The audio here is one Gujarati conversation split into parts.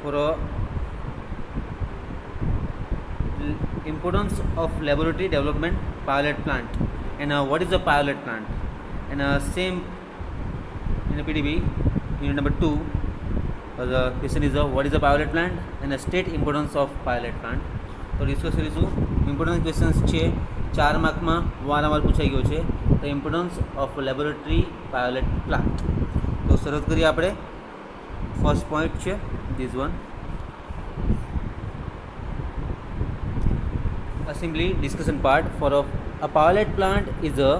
for importance of laboratory development pilot plant, and what is a pilot plant, and same in the PDB unit number 2 the question is what is a pilot plant and the state importance of pilot plant. તો ડિસ્કસ કરીશું. ઇમ્પોર્ટન્ટ ક્વેશ્ચન્સ છે 4 માર્કમાં વારંવાર પૂછાઈ ગયો છે. તો importance of laboratory pilot plant. તો શરૂઆત કરીએ આપણે. ફર્સ્ટ પોઈન્ટ છે this one. Assembly discussion part for a pilot plant is a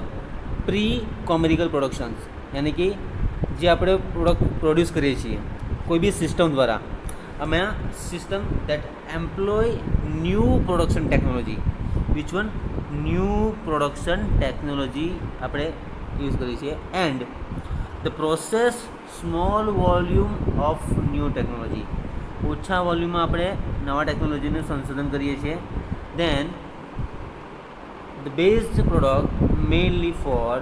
pre-commercial productions, यानी कि જે આપણે પ્રોડક્ટ પ્રોડ્યુસ કરીએ છીએ કોઈ બી સિસ્ટમ દ્વારા, અમે આ system that employ new production technology. Which one? New production technology આપણે યુઝ કરીએ છીએ. And the process small volume of new technology. ઓછા વોલ્યુમમાં આપણે નવા ટેકનોલોજીનું સંશોધન કરીએ છીએ. Then the base product mainly for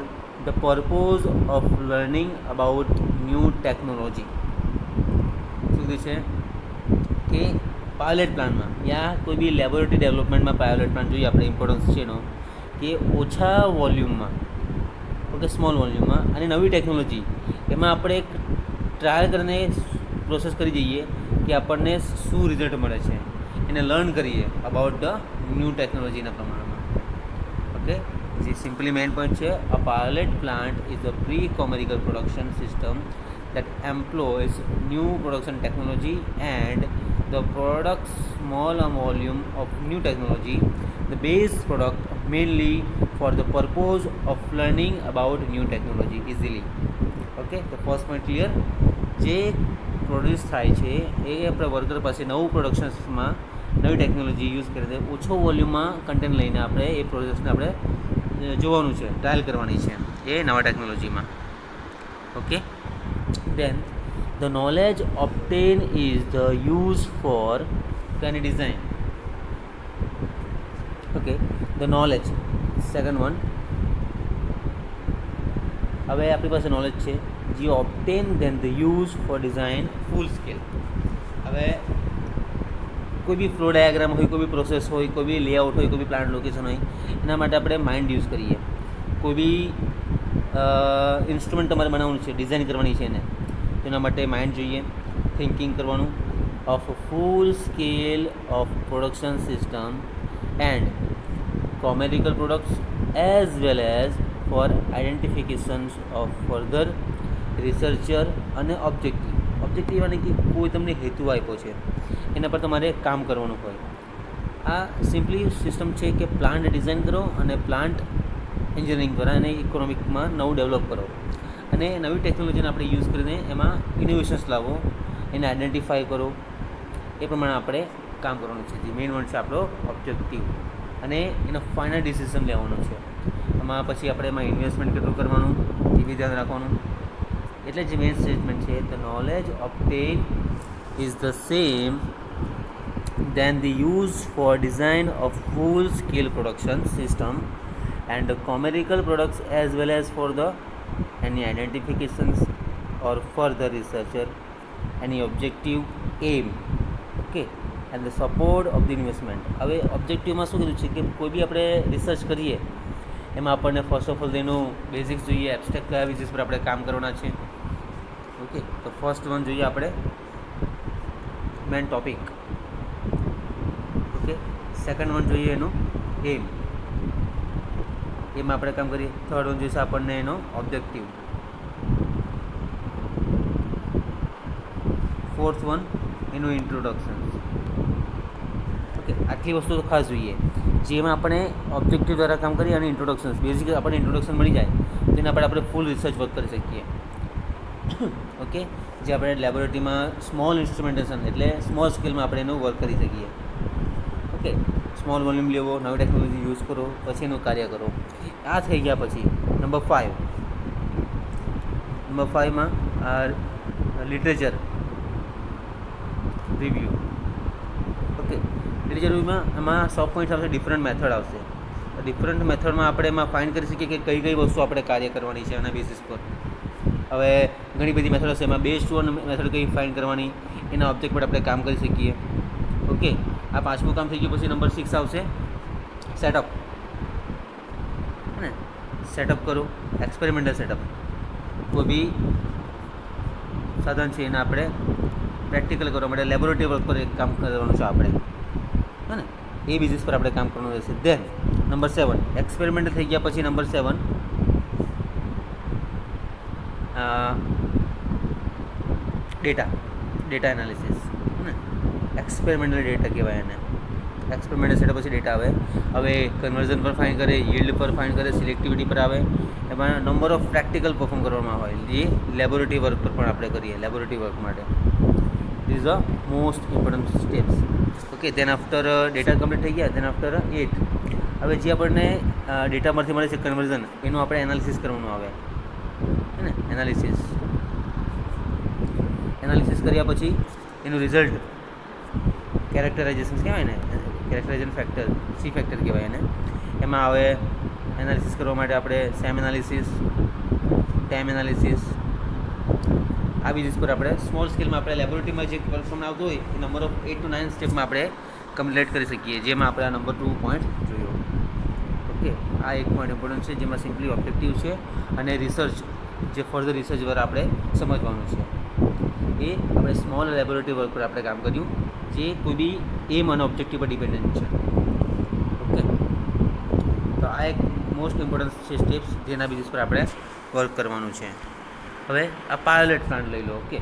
the purpose of learning about new technology. શું કહે છે કે પાયલટ પ્લાન્ટમાં યા કોઈ બી લેબોરેટરી ડેવલપમેન્ટમાં પાયલટ પ્લાન્ટ જોઈએ આપણે, ઇમ્પોર્ટન્સ છે એનો કે ઓછા વોલ્યુમમાં, ઓકે, સ્મોલ વોલ્યુમમાં, અને નવી ટેકનોલોજી એમાં આપણે એક ટ્રાયલ કરીને પ્રોસેસ કરી જઈએ કે આપણને શું રિઝલ્ટ મળે છે, એને લર્ન કરીએ અબાઉટ ધ ન્યૂ ટેકનોલોજીના પ્રમાણમાં. ઓકે, જે સિમ્પલી મેઇન પોઈન્ટ છે, a pilot plant is a pre commercial production system that employs new production technology and the products small volume of new technology, the base product mainly for the purpose of learning about new technology easily. Okay, the first point clear. જે પ્રોડ્યુસ થાય છે એ આપણે વર્કર પાસે નવું પ્રોડક્શન્સમાં નવી ટેકનોલોજી યુઝ કરીને ઓછો વોલ્યુમમાં કન્ટેન્ટ લઈને આપણે એ પ્રોસેસને આપણે જોવાનું છે, ટ્રાયલ કરવાની છે એ નવા ટેકનોલોજીમાં. Okay, then the knowledge obtained is the use for any design. Okay, the knowledge, second one. હવે આપણી પાસે નોલેજ છે જે obtain then the use for design full scale. હવે કોઈ બી ફ્લો ડાયાગ્રામ હોય, કોઈ બી પ્રોસેસ હોય, કોઈ બી લેઆઉટ હોય, કોઈ બી પ્લાન્ટ લોકેશન હોય, એના માટે આપણે માઇન્ડ યુઝ કરીએ. કોઈ બી ઇન્સ્ટ્રુમેન્ટ તમારે બનાવવાનું છે, ડિઝાઇન કરવાની છે એને, તો એના માટે માઇન્ડ જોઈએ, થિંકિંગ કરવાનું of full scale of production system and commercial products as well as for identifications of further researcher અને ઓબ્જેક્ટિવ. ઓબ્જેક્ટિવ એટલે કે કોઈ તમને હેતુ આપ્યો છે, એના પર તમારે કામ કરવાનું હોય. આ સિમ્પલી સિસ્ટમ છે કે પ્લાન્ટ ડિઝાઇન કરો અને પ્લાન્ટ એન્જિનિયરિંગ કરો અને ઇકોનોમિકમાં નવું ડેવલપ કરો અને નવી ટેકનોલોજીને આપણે યુઝ કરીને એમાં ઇનોવેશન્સ લાવો, એને આઈડેન્ટિફાઈ કરો, એ પ્રમાણે આપણે કામ કરવાનું છે. જે મેઇન વન છે આપણો ઓબ્જેક્ટિવ, અને એનો ફાઇનલ ડિસિઝન લેવાનો છે. એમાં પછી આપણે એમાં ઇન્વેસ્ટમેન્ટ કેટલું કરવાનું એ બી ધ્યાન રાખવાનું. એટલે જે મેઇન સ્ટેટમેન્ટ છે, the knowledge obtain is the same then the use for design of full scale production system and the commercial products as well as for the any identifications or further researcher, any objective aim. Okay, and the support of the investment. હવે ઓબ્જેક્ટિવમાં શું કીધું છે કે કોઈ બી આપણે રિસર્ચ કરીએ એમાં આપણને ફર્સ્ટ ઓફ ઓલ તેનું બેઝિક્સ જોઈએ, એબ્સ્ટ્રેક્ટ કયા વિષય પર આપણે કામ કરવાના છે. ઓકે, તો ફર્સ્ટ વન જોઈએ આપણે main topic. Okay, second one જોઈએ એનું એમ, એમાં આપણે કામ કરીએ. થર્ડ વન જોઈશે આપણને એનો ઓબ્જેક્ટિવ. ફોર્થ વન એનું ઇન્ટ્રોડક્શન. ઓકે, આટલી વસ્તુ તો ખાસ જોઈએ જેમાં આપણે ઓબ્જેક્ટિવ દ્વારા કામ કરીએ અને ઇન્ટ્રોડક્શન, બેઝિક આપણને ઇન્ટ્રોડક્શન મળી જાય તો એના પર આપણે ફૂલ રિસર્ચ વર્ક કરી શકીએ. ઓકે, જે આપણે લેબોરેટરીમાં સ્મોલ ઇન્સ્ટ્રુમેન્ટેશન એટલે સ્મોલ સ્કેલમાં આપણે એનું વર્ક કરી શકીએ. ઓકે, સ્મોલ વોલ્યુમ લેવો, નવી ટેકનોલોજી યુઝ કરો, પછી એનું કાર્ય કરો. આ થઈ ગયા. પછી નંબર 5માં લિટરેચર રિવ્યૂ. ઓકે, લિટરેચર રિવ્યૂમાં એમાં સબ પોઈન્ટ આવશે, ડિફરન્ટ મેથડ આવશે. ડિફરન્ટ મેથડમાં આપણે એમાં ફાઇન્ડ કરી શકીએ કે કઈ કઈ વસ્તુ આપણે કાર્ય કરવાની છે એના બેસિસ પર. હવે ઘણી બધી મેથડ હશે, એમાં બેસ્ટ વન મેથડ કઈ ફાઇન્ડ કરવાની, એના ઓબ્જેક્ટ પર આપણે કામ કરી શકીએ. ઓકે, આ પાંચમું કામ થઈ ગયું. પછી નંબર 6 આવશે સેટઅપ. ને સેટઅપ કરું, એક્સપેરિમેન્ટલ સેટઅપ. કોઈ બી સાધન છે એને આપણે પ્રેક્ટિકલ કરવા માટે લેબોરેટરી વર્ક પર એક કામ કરવાનું છે આપણે, હે ને, એ બેઝિસ પર આપણે કામ કરવાનું રહેશે. ધેન નંબર 7 એક્સપેરિમેન્ટલ થઈ ગયા. પછી નંબર 7 ડેટા એનાલિસિસ, ને એક્સપેરિમેન્ટલ ડેટા કહેવાય એને. એક્સપેરિમેન્ટલ સેટઅપ પછી ડેટા આવે. હવે કન્વર્ઝન પર ફાઇન કરે, yieldપર ફાઇન કરે, સિલેક્ટિવિટી પર આવે. એમાં નંબર ઓફ પ્રેક્ટિકલ પરફોર્મ કરવામાં આવે, જે લેબોરેટરી વર્ક પર પણ આપણે કરીએ. લેબોરેટરી વર્ક માટે these a most important steps. Okay, then after data complete થઈ ગયા. ધેન આફ્ટર 8 હવે જે આપણને ડેટામાંથી મળે છે કન્વર્ઝન, એનું આપણે એનાલિસિસ કરવાનું આવે, હે ને. એનાલિસિસ કર્યા પછી એનું રિઝલ્ટ કેરેક્ટરાઇઝેશન કહેવાય ને, કેરેક્ટરાઇઝેશન ફેક્ટર, સી ફેક્ટર કહેવાય એને. એમાં આવે એનાલિસિસ કરવા માટે આપણે સેમ એનાલિસિસ, ટાઈમ એનાલિસિસ. આ બેઝિસ પર આપણે સ્મોલ સ્કેલમાં આપણે લેબોરેટરીમાં જે પરફોર્મ આવતું હોય એ નંબર ઓફ 8 to 9 સ્ટેપમાં આપણે કમ્પ્લીટ કરી શકીએ, જેમાં આપણે આ નંબર 2 પોઈન્ટ જોયો. ઓકે, આ એક પોઈન્ટ ઇમ્પોર્ટન્ટ છે, જેમાં સિમ્પલી ઓબ્જેક્ટિવ છે અને રિસર્ચ, જે ફર્ધર રિસર્ચ દ્વારા આપણે સમજવાનું છે. એ આપણે સ્મોલ લેબોરેટરી વર્ક પર આપણે કામ કર્યું, જે કોઈ બી એમ અને ઓબ્જેક્ટિવ પર ડિપેન્ડન્ટ છે. ઓકે, તો આ એક મોસ્ટ ઇમ્પોર્ટન્ટ છે સ્ટેપ્સ, જેના બેઝિસ પર આપણે વર્ક કરવાનું છે. હવે આ પાયોલેટ પ્લાન્ટ લઈ લો. ઓકે,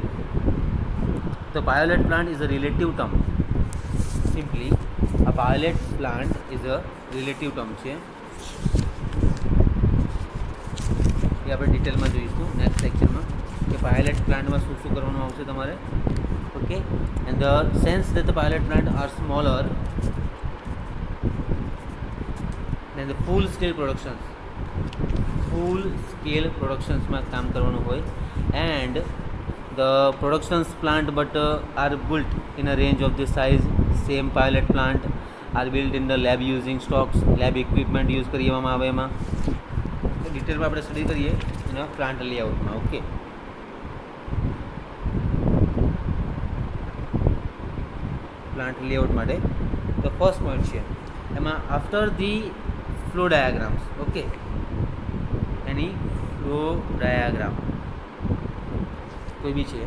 તો pilot plant is a relative term. Simply આ pilot plant is a relative term છે. એ આપણે ડિટેલમાં જોઈશું નેક્સ્ટ લેક્ચરમાં કે પાયોલેટ પ્લાન્ટમાં શું શું કરવાનું આવશે તમારે. Okay, and the sense that the pilot plant are smaller than the full scale productionsમાં કામ કરવાનું હોય. And the productions plant but are built in a range of the size. Same pilot plant are built in the lab using stocks, lab equipment use કરવામાં આવે. એમાં ડિટેલમાં આપણે સ્ટડી કરીએ એના પ્લાન્ટ લેઆઉટમાં. ઓકે, પ્લાન્ટ લેઆઉટ માટે તો ફર્સ્ટ પોઈન્ટ છે એમાં after the flow diagrams. Okay, એની ફ્લો ડાયાગ્રામ કોઈ બી છે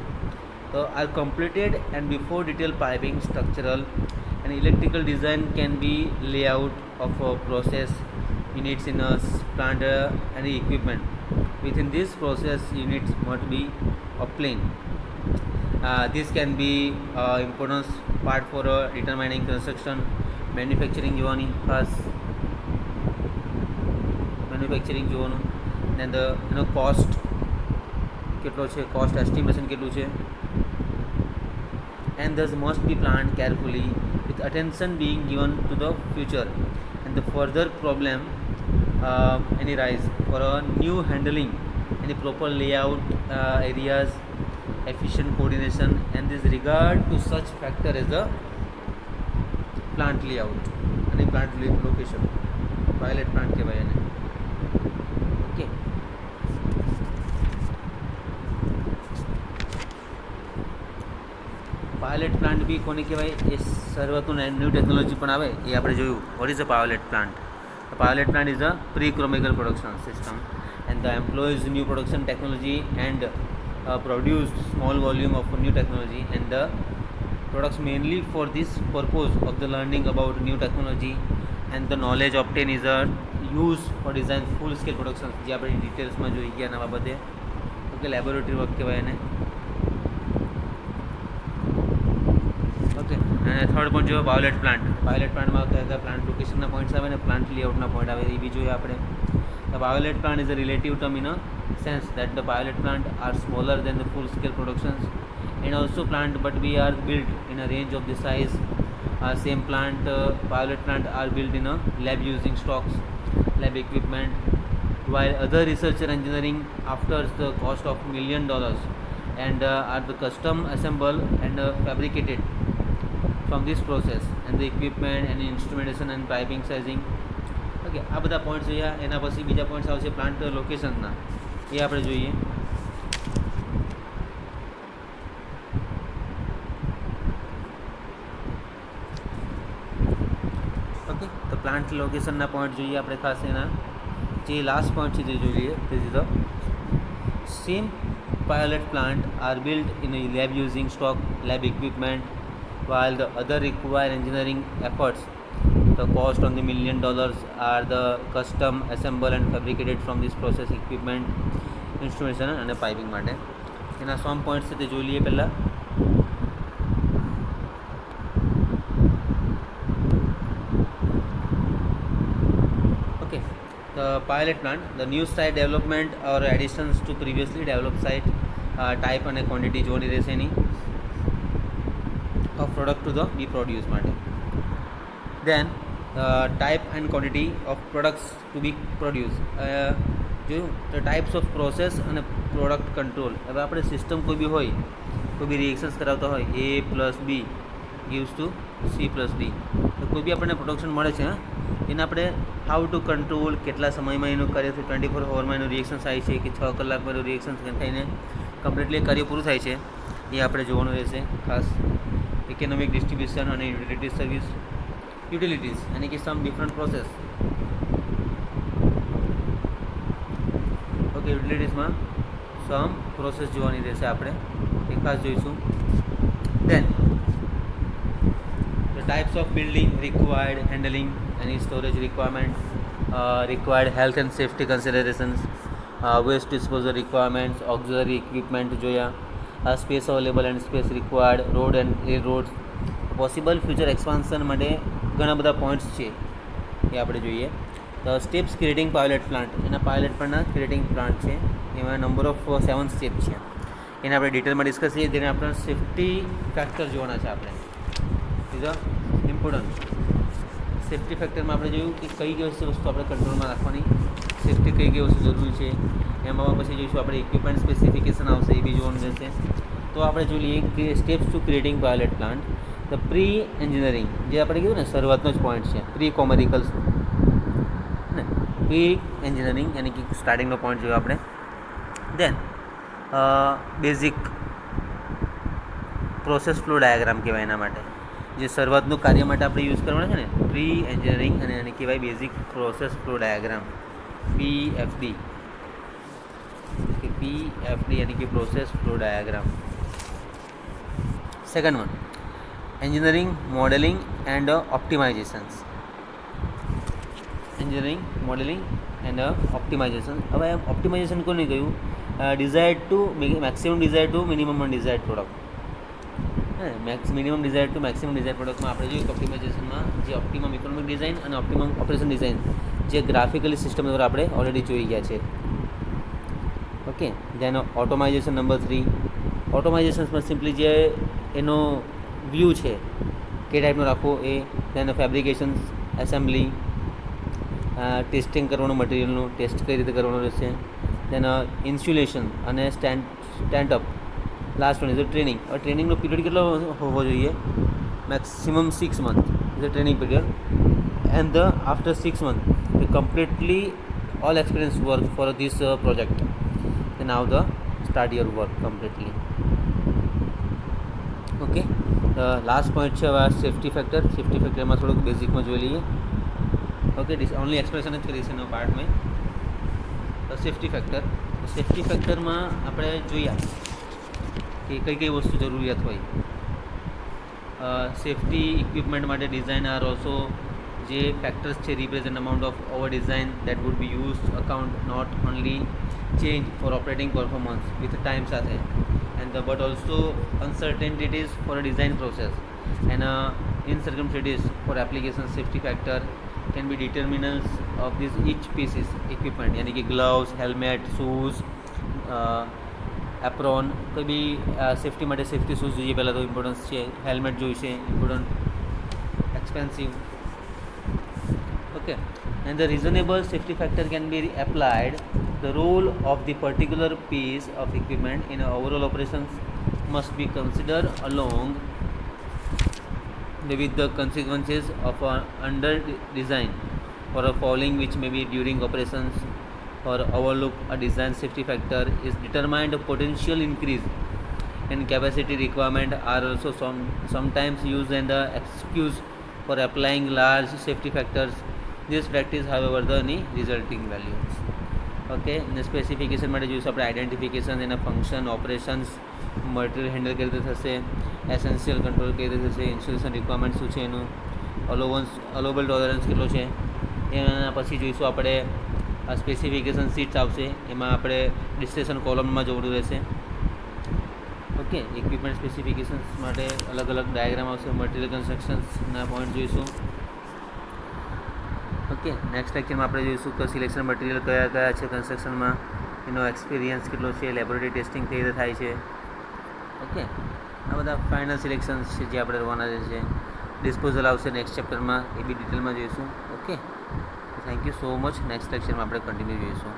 તો are completed and before detail piping, structural and electrical design can be layout of a process units in a plant and equipment. Within this process units must be obtained. This can be important part for determining construction, manufacturing જોવાની, ખાસ મેન્યુફેક્ચરિંગ જોવાનું. એન્ડ એનો કોસ્ટ કેટલો છે, કોસ્ટ એસ્ટિમેશન કેટલું છે. And thus must be planned carefully with attention being given to the future and the further problem any rise for a new handling, any proper layout areas, efficient coordination, and this regard to such factor as the plant layout and plant location. Pilot plant के बारे में. Okay. પાયોલેટ પ્લાન્ટ બી કોને કહેવાય, એ સર્વતું ન્યૂ ટેકનોલોજી પણ આવે એ આપણે જોયું. What is a pilot plant? Pilot plant is a pre ક્રોમિકલ production system and the employs new production technology and produce small volume of new technology and the products mainly for this purpose of the learning about new technology and the knowledge obtain is a use for design full scale production, જે આપણે ડિટેલ્સમાં જોઈ ગયા એના બાબતે. ઓકે, લેબોરેટરી વર્ક કહેવાય એને. ઓકે, અને થર્ડ પોઈન્ટ જો પાયોલેટ પ્લાન્ટ. પાયોલેટ પ્લાન્ટમાં કયા પ્લાન્ટ લોકેશનના પોઈન્ટ્સ આવે ને પ્લાન્ટ લેઆઉટના પોઈન્ટ આવે, એ બી જોઈએ આપણે. The pilot plant is a relative term in a sense that the pilot plant are smaller than the full scale productions and also plant but we are built in a range of the size. Same plant pilot plant are built in a lab using stocks, lab equipment, while other research and engineering after the cost of $1 million and are the custom assembled and fabricated from this process and the equipment and instrumentation and piping sizing. Okay, આ બધા પોઈન્ટ્સ જોયા. એના પછી બીજા પોઈન્ટ્સ આવશે પ્લાન્ટ લોકેશનના, એ આપણે જોઈએ. પ્લાન્ટ લોકેશનના પોઈન્ટ જોઈએ આપણે ખાસ એના જે લાસ્ટ પોઈન્ટ છે તે જોઈએ તે is the same pilot plant are built in a lab using stock lab equipment while the other require engineering efforts. The cost on the $1 million are the custom assembled and fabricated from this process equipment instrumentation અને પાઇપિંગ માટે એના સમ પોઈન્ટ્સ છે તે જોઈ લઈએ પહેલાં. Okay, the pilot plant, the new site development or additions to previously developed site, type અને quantity જોવાની રહેશે એની of product to the be produced માટે. Then type and quantity of products to be produced. જોયું તો ટાઈપ્સ ઓફ પ્રોસેસ અને પ્રોડક્ટ કંટ્રોલ. હવે આપણે સિસ્ટમ કોઈ બી હોય, કોઈ બી રિએક્શન્સ કરાવતા હોય A+B gives to C+D, તો કોઈ બી આપણને પ્રોડક્શન મળે છે એને આપણે હાઉ ટુ કંટ્રોલ, કેટલા સમયમાં એનું કાર્ય 24 અવરમાં એનું રિએક્શન થાય છે કે 6 કલાકમાં એનું રિએક્શન થઈને કમ્પ્લીટલી કાર્ય પૂરું થાય છે એ આપણે જોવાનું રહેશે ખાસ. ઇકોનોમિક ડિસ્ટ્રીબ્યુશન અને યુટિલિટી સર્વિસ, યુટિલિટીઝ યાની કે સમ ડિફરન્ટ પ્રોસેસ. ઓકે, યુટિલિટીઝમાં સમ પ્રોસેસ જોવાની રહેશે આપણે એ ખાસ જોઈશું. દેન the types of building required, handling any storage requirement, required health and safety considerations, waste disposal requirements, auxiliary equipment જોયા, space available and space required, road and railroads, possible future expansion માટે ઘણા બધા પોઈન્ટ્સ છે એ આપણે જોઈએ. તો સ્ટેપ્સ ક્રિએટિંગ પાયલટ પ્લાન્ટ, એના પાયલટ પ્લાન્ટના ક્રિએટિંગ પ્લાન્ટ છે એમાં નંબર ઓફ 7 સ્ટેપ છે એને આપણે ડિટેલમાં ડિસ્કસ કરીએ. જેને આપણે સેફ્ટી ફેક્ટર જોવાના છે આપણે. ઇઝ અ ઇમ્પોર્ટન્ટ સેફ્ટી ફેક્ટરમાં આપણે જોયું કે કઈ કઈ વસ્તુ આપણે કંટ્રોલમાં રાખવાની, સેફ્ટી કઈ કઈ વસ્તુ જરૂરી છે. એમાં પછી જોઈશું આપણે ઇક્વિપમેન્ટ સ્પેસિફિકેશન આવશે એ બી જોવાનું રહેશે. તો આપણે જોઈ લઈએ કે steps to creating pilot plant. The pre engineering જે આપણે કીધું ને શરૂઆતનો જ પોઈન્ટ છે, પ્રી કોમર્શિયલ ને પ્રી એન્જિનિયરિંગ યાની કે સ્ટાર્ટિંગનો પોઈન્ટ જોયો આપણે. Then basic process flow diagram કહેવાય એના માટે, જે શરૂઆતનું કાર્ય માટે આપણે યુઝ કરવાના છે ને પ્રી એન્જિનિયરિંગ, અને એને કહેવાય basic process flow diagram PFD. PFD यानी कि process flow diagram. Second one, engineering modeling and optimizations. engineering modeling and optimization. હવે ઓપ્ટિમાઇઝેશન કોને કહ્યું? Desired to maximum desired to minimum desired product. Minimum desired to maximum desired પ્રોડક્ટમાં આપણે જોયું કે ઓપ્ટિમાઇઝેશનમાં જે ઓપ્ટિમમ ઇકોનોમિક ડિઝાઇન અને ઓપ્ટિમમ ઓપરેશન ડિઝાઇન જે ગ્રાફિકલી સિસ્ટમ દ્વારા આપણે ઓલરેડી જોઈ ગયા છે. ઓકે, જેનો ઓટોમાઇઝેશન નંબર 3. ઓટોમાઇઝેશનમાં સિમ્પલી જે એનો વ્યૂ છે કે ટાઈપનો રાખવો એ, તેનો ફેબ્રિકેશન, એસેમ્બલી, ટેસ્ટિંગ કરવાનું, મટીરિયલનું ટેસ્ટ કઈ રીતે કરવાનું રહેશે, તેના ઇન્સ્યુલેશન અને stand up. Last one is training. હવે ટ્રેનિંગનો પીરિયડ કેટલો હોવો જોઈએ? Maximum 6 month is a training period, and after 6 month the completely all experience work for this project. Then now the start your work completely. Okay, the last point છે હવે સેફ્ટી ફેક્ટર. સેફ્ટી ફેક્ટરમાં થોડુંક બેઝિકમાં જોઈ લઈએ. ઓકે, દિસ ઓનલી એક્સપ્રેશન જ કરીશ એનો પાર્ટ મેં. તો સેફ્ટી ફેક્ટર, સેફ્ટી ફેક્ટરમાં આપણે જોઈએ કે કઈ કઈ વસ્તુ જરૂરિયાત હોય. સેફ્ટી ઇક્વિપમેન્ટ માટે ડિઝાઇન આર ઓલ્સો જે ફેક્ટર્સ છે represent amount of over design that would be use account not only change for operating performance with time સાથે, and but also uncertainties for a design process and in circumstances for application. Safety factor can be determinants of this each pieces equipment यानी कि gloves, helmet, shoes, apron. કોઈ બી સેફ્ટી માટે સેફ્ટી શૂઝ જોઈએ પહેલાં તો ઇમ્પોર્ટન્સ છે, હેલ્મેટ જોઈશે important, expensive. Okay, and the reasonable safety factor can be applied. The role of the particular piece of equipment in overall operations must be considered along with the consequences of under design or a fouling which may be during operations or overlook a design safety factor is determined. Potential increase in capacity requirement are also sometimes used and the excuse for applying large safety factors this practice however the ની રિઝલ્ટિંગ વેલ્યુઝ. ઓકે, ને સ્પેસિફિકેશન માટે જોઈશું આપણે આઈડેન્ટિફિકેશન, એના ફંક્શન, ઓપરેશન્સ, મટીરિયલ હેન્ડલ કેવી રીતે થશે, એસેન્શિયલ કંટ્રોલ કેવી રીતે થશે, ઇન્સ્યુલેશન રિક્વાયરમેન્ટ શું છે એનું, અલોવેબલ ટોલરન્સ કેટલો છે. એના પછી જોઈશું આપણે આ સ્પેસિફિકેશન શીટ્સ આવશે, એમાં આપણે ડિસ્ક્રિપ્શન કોલમમાં જોડવું રહેશે. ઓકે, ઇક્વિપમેન્ટ સ્પેસિફિકેશન્સ માટે અલગ અલગ ડાયાગ્રામ આવશે, મટીરિયલ કન્સ્ટ્રક્શન્સના પોઈન્ટ જોઈશું. ઓકે, નેક્સ્ટ લેક્ચરમાં આપણે જોઈશું કે સિલેક્શન મટીરિયલ કયા કયા છે કન્સ્ટ્રક્શનમાં, એનો એક્સપિરિયન્સ કેટલો છે, લેબોરેટરી ટેસ્ટિંગ કઈ રીતે થાય છે. ઓકે, આ બધા ફાઇનલ સિલેક્શન્સ છે જે આપણે કરવાના છે. ડિસ્પોઝલ આવશે નેક્સ્ટ ચેપ્ટરમાં, એ બી ડિટેલમાં જોઈશું. Okay, thank you so much. Next લેક્ચરમાં આપણે કન્ટિન્યુ જોઈશું.